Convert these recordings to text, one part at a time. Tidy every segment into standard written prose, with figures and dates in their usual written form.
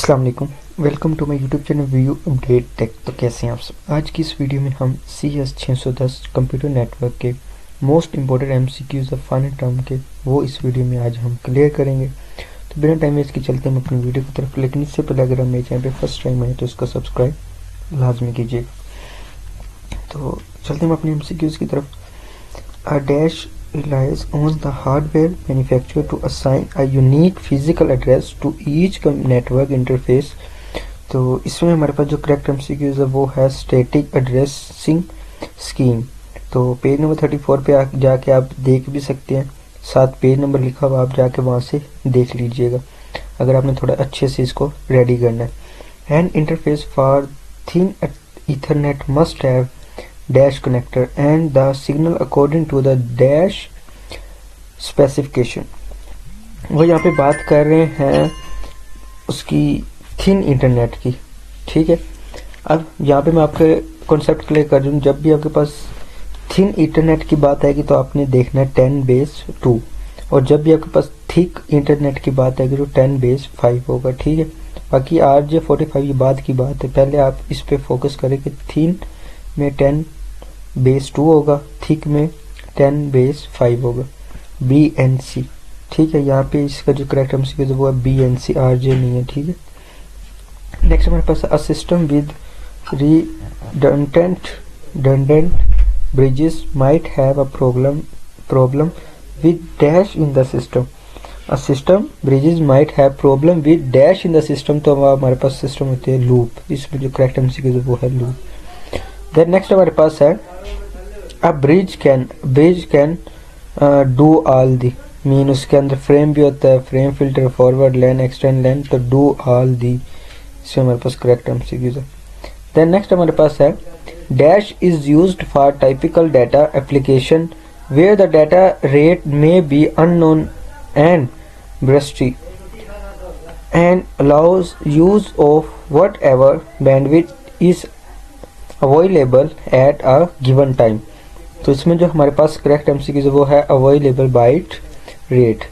अस्सलाम वालेकुम, welcome to my YouTube channel view update tech. तो कैसे हैं आप सब। आज की इस वीडियो में हम CS 610 कंप्यूटर नेटवर्क के most important MCQs of final term के वो इस वीडियो में आज हम क्लियर करेंगे। तो बिना टाइम वेस्ट के चलते हम अपनी वीडियो की तरफ। लेकिन इससे पहले अगर हम मेरे चैनल पे फर्स्ट टाइम आए तो उसका सब्सक्राइब लाजमी कीजिए। तो चलते हम अपनी MCQs की तरफ। A dash relies on the hardware manufacturer to assign a unique physical address to each network interface। तो इसमें हमारे पास जो करेक्ट MCQs है वो है स्टैटिक एड्रेसिंग स्कीम। तो पेज नंबर 34 पे जाके आप देख भी सकते हैं, साथ पेज नंबर लिखा हुआ, आप जाके वहाँ से देख लीजिएगा अगर आपने थोड़ा अच्छे से इसको रेडी करना है। N interface for thin Ethernet must have dash connector and the signal according to the dash specification। वो यहाँ पे बात कर रहे हैं उसकी थिन इंटरनेट की, ठीक है। अब यहाँ पे मैं आपके कॉन्सेप्ट क्लियर कर दूँ। जब भी आपके पास थिन इंटरनेट की बात आएगी तो आपने देखना है 10/2, और जब भी आपके पास थिक इंटरनेट की बात आएगी तो 10/5 होगा, ठीक है। बाकी RJ45 ये बात की बात है, पहले आप इस पे फोकस करें कि थिन में 10/2 होगा, थिक में 10/5 होगा, BNC, ठीक है। यहाँ पे इसका जो करेक्ट MCQ है वो है BNC, RJ नहीं है, ठीक है। नेक्स्ट हमारे पास a system with redundant bridges might have a problem with dash in the system। A system bridges might have problem with dash in the system। तो हमारे पास सिस्टम होती है लूप, इसमें जो करेक्ट MCQ है वो है लूप। देन नेक्स्ट हमारे पास है a bridge can do all the mean उसके अंदर फ्रेम भी होता है, frame filter, forward LAN, extend LAN, तो डू ऑल दी, इसमें हमारे पास करेक्ट MCQs है। देन नेक्स्ट हमारे पास है dash is used for typical data application where the data rate may be unknown and bursty and allows use of whatever bandwidth is available at a given time. तो इसमें जो हमारे पास correct MCQ है वो है available byte rate,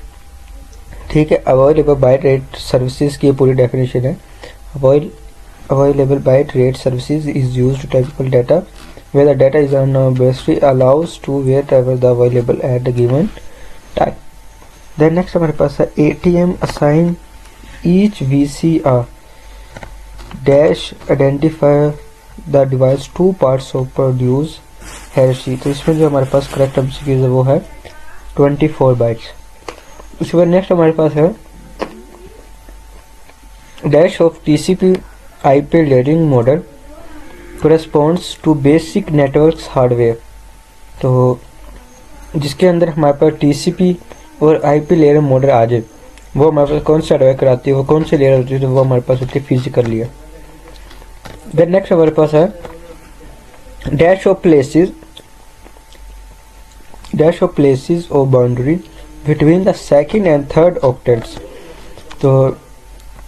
ठीक है। अवेलेबल बाइट रेट सर्विसेज की पूरी डेफिनेशन है। Available byte rate services is used to typical data where the data is unbursty allows to wherever the available at the given time. Then next हमारे पास है ATM assign each VC dash identify the device two parts of produce हेरसी। तो इसमें जो हमारे पास correct MCQ है वो है 24 बाइट्स। उसके बाद नेक्स्ट हमारे पास है dash of TCP IP layering model corresponds to basic networks hardware. तो जिसके अंदर हमारे पास TCP और IP लेयर मॉडल आ जाए, वो हमारे पास कौन सा हार्डवेयर कराती है, वो कौन सी लेयर होती है, तो वो हमारे पास होती है फिजिकल लेयर। देन नेक्स्ट हमारे पास है डैश ऑफ प्लेसेस और boundary between the second and third octets. तो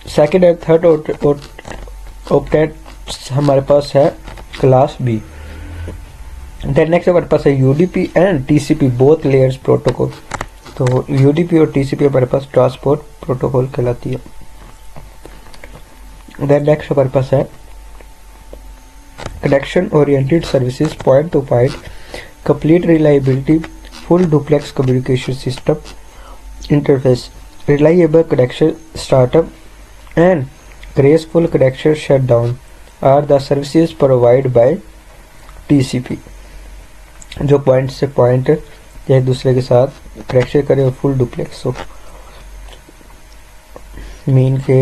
सेकंड एंड थर्ड ऑक्टेट्स हमारे पास है क्लास B। देन नेक्स्ट हमारे पास है UDP and TCP both layers protocol. तो UDP और TCP हमारे पास ट्रांसपोर्ट प्रोटोकॉल कहलाती है। देन नेक्स्ट हमारे पास है connection oriented services, point to point, complete reliability, full duplex communication system interface, reliable connection startup and graceful connection shutdown are the services provided by TCP। जो point से point एक दूसरे के साथ कनेक्शन करे और फुल डुप्लेक्स हो। Mean के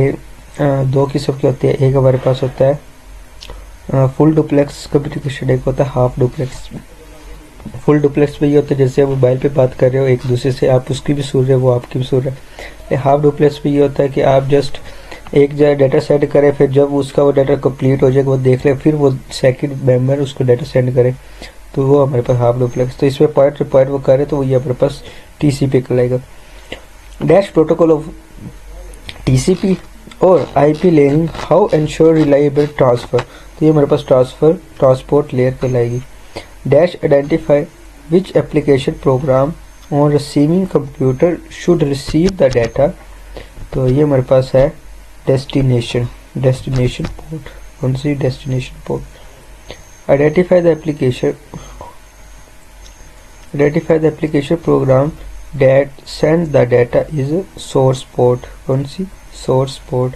दो किस्म की होती है, एक हमारे पास होता है फुल डुप्लेक्स कम्युनिकेशन, एक होता है हाफ डुप्लेक्स। फुल डुप्लेक्स में ये होता है जैसे आप मोबाइल पे बात कर रहे हो एक दूसरे से, आप उसकी भी सुन रहे हो वो आपकी भी सुन रहे हैं। हाफ डुप्लेक्स में ये होता है कि आप जस्ट एक जगह डाटा सेंड करें, फिर जब उसका वो डाटा कंप्लीट हो जाएगा वो देख ले, फिर वो सेकंड मेंबर उसको डाटा सेंड करे, तो वो हमारे पास हाफ डुप्लेक्स। तो इसमें पॉइंट टू पॉइंट वो करे तो वो ये हमारे पास TCP कहलाएगा। डैश प्रोटोकॉल ऑफ TCP और IP layering how ensure reliable transfer. तो ये हमारे पास ट्रांसपोर्ट लेयर कहलाएगी। Dash identify which application program on receiving computer should receive the data. तो ये हमारे पास है डेस्टिनेशन पोर्ट, कौन सी destination port. Identify the application program that send the data is source port, कौन सी source port।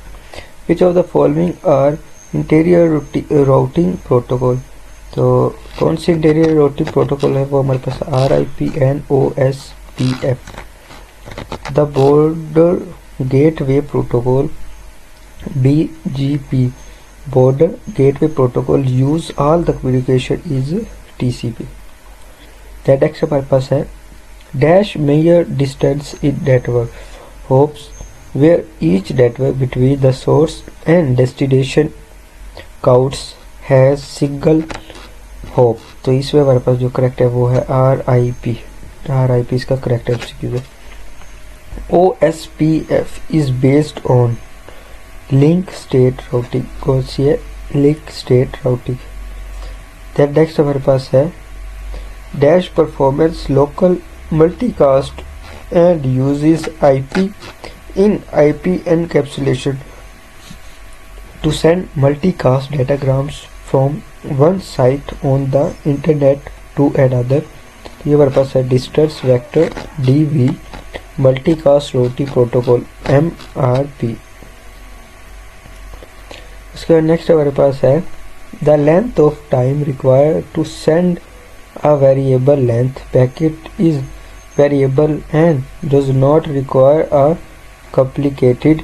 which of the following are interior routing protocol, तो कौन सी इंटीरियर राउटिंग प्रोटोकॉल है वो हमारे पास RIP and OSPF। The border gateway protocol BGP, border gateway protocol use all the communication is TCP। that next हमारे पास है dash measure distance in network hops where each network between the source and destination counts has single hop। तो इसमें हमारे पास जो correct है वो है RIP इसका करेक्ट है। OSPF is based on link state routing, कौन सी है link state routing। then next हमारे पास है dash performance local multicast and uses IP in IP encapsulation to send multicast datagrams from one site on the internet to another। ये हमारे पास है distance vector DV multicast routing protocol MRP। इसके बाद next हमारे पास है the length of time required to send a variable length packet is variable and does not require a complicated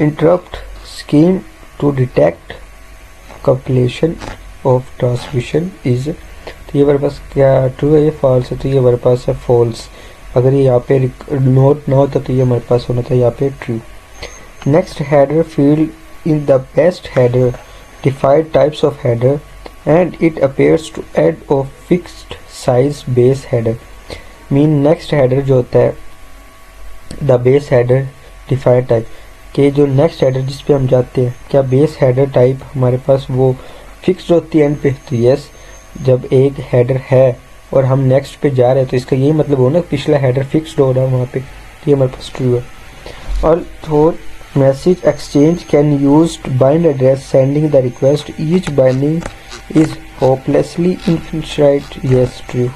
interrupt scheme to detect completion of transmission is। तो ये हमारे पास क्या true है, ये फॉल्स है, तो ये हमारे पास है फॉल्स। अगर ये यहाँ पे नोट ना होता तो ये हमारे पास होना था यहाँ पे true. Next header field in the best header define types of header and it appears to end of fixed size base header। mean next header जो होता है the base header define type के जो next header जिस पे हम जाते हैं क्या base header type हमारे पास वो fixed होती है एंड पे। तो yes जब एक header है और हम next पे जा रहे हैं तो इसका यही मतलब हो ना पिछला header fixed हो रहा है वहाँ पे, तो ये हमारे पास true है। और थोड़ा message exchange can use to bind address sending the request each binding is hopelessly infinite, yes true।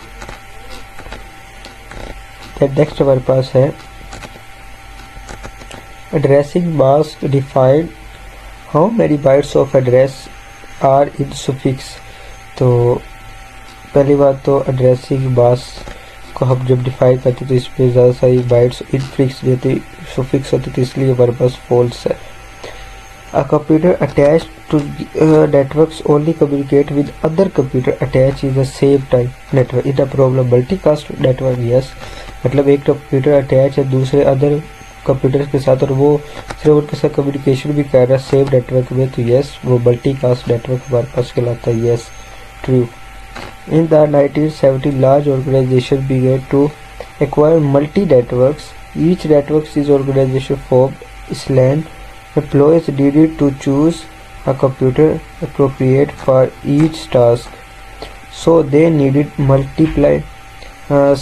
then next हमारे पास है addressing mask define how many bytes of address are in suffix। तो पहली बात तो addressing mask को हम जब डिफाइन करते तो इस पे ज़्यादा सारी बाइट्स इनफिक्स देते सुफिक्स होते तो इसलिए हमारे पास फॉल्स है। A computer attached to networks only communicate with other computer attached in the same time network in a problem multicast network, yes। मतलब एक कंप्यूटर अटैच है दूसरे अदर कंप्यूटर के साथ और वो सिर्फ उनके साथ कम्युनिकेशन भी कर रहा है सेम नेटवर्क में, तो यस वो मल्टीकास्ट नेटवर्क हमारे पास कहलाता है, yes true. In the 1970s, large organizations began to acquire multi-networks. Each network is organization formed SLAN. Employees needed to choose a computer appropriate for each task, so they needed multiple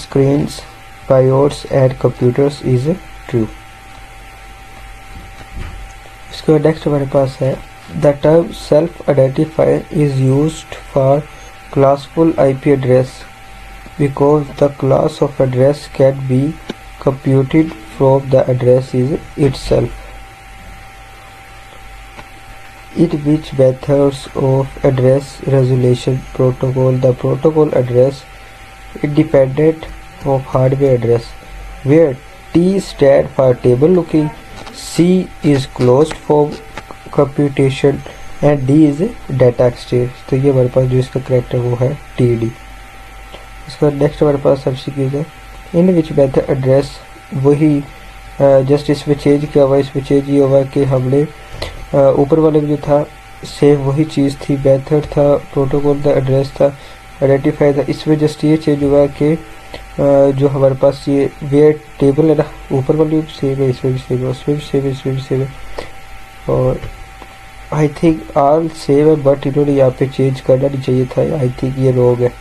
screens, BIOS, and computers is true। इसके बाद next हमारे पास है the term self-identifier is used for classful IP address because the class of address can be computed from the address is itself। In which methods of address resolution protocol the protocol address independent of hardware address where T stand for table looking, C is closed for computation and D is data exchange। तो ये हमारे पास जो इसका correct है वो है TD। इसके बाद नेक्स्ट हमारे पास MCQ है इन विच मेथड एड्रेस वही जस्ट इसमें चेंज किया हुआ, इसमें चेंज ये हुआ कि हमने ऊपर वाले में जो था सेम वही चीज़ थी, मेथड था, प्रोटोकॉल था, एड्रेस था, आइडेंटिफाई था, इसमें जस्ट ये चेंज हुआ कि जो हमारे पास ये वेयर टेबल है ना ऊपर वाली सेम है, इसमें भी सेम है, उसमें भी सेम है, इसमें भी सेम है और आई थिंक ऑल सेम है बट इन्होंने यहाँ पे चेंज करना नहीं चाहिए था, आई थिंक ये रॉन्ग है।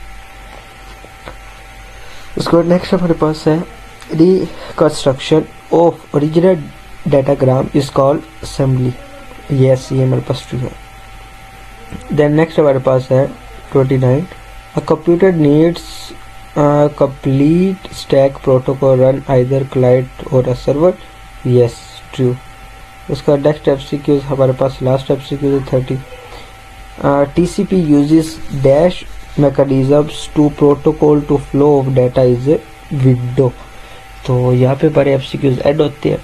उसके बाद नेक्स्ट हमारे पास है reconstruction of original datagram is called assembly. Yes, ये हमारे पास ट्रू है। देन नेक्स्ट हमारे पास है 29, a computer needs complete stack protocol run either client और अ सर्वर। Yes, true. उसका नेक्स्ट एमसीक्यूज हमारे पास लास्ट एमसीक्यूज है 30, TCP uses dash mechanisms to protocol to flow of data is a window। तो यहाँ पे हमारे एमसीक्यूज एड होते हैं।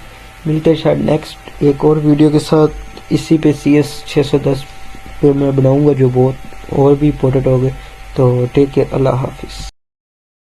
मिलते हैं शायद नेक्स्ट एक और वीडियो के साथ। इसी पे CS 610 पे मैं बनाऊंगा जो बहुत और भी इम्पोर्टेंट हो गए। तो टेक केयर, अल्लाह हाफिज़।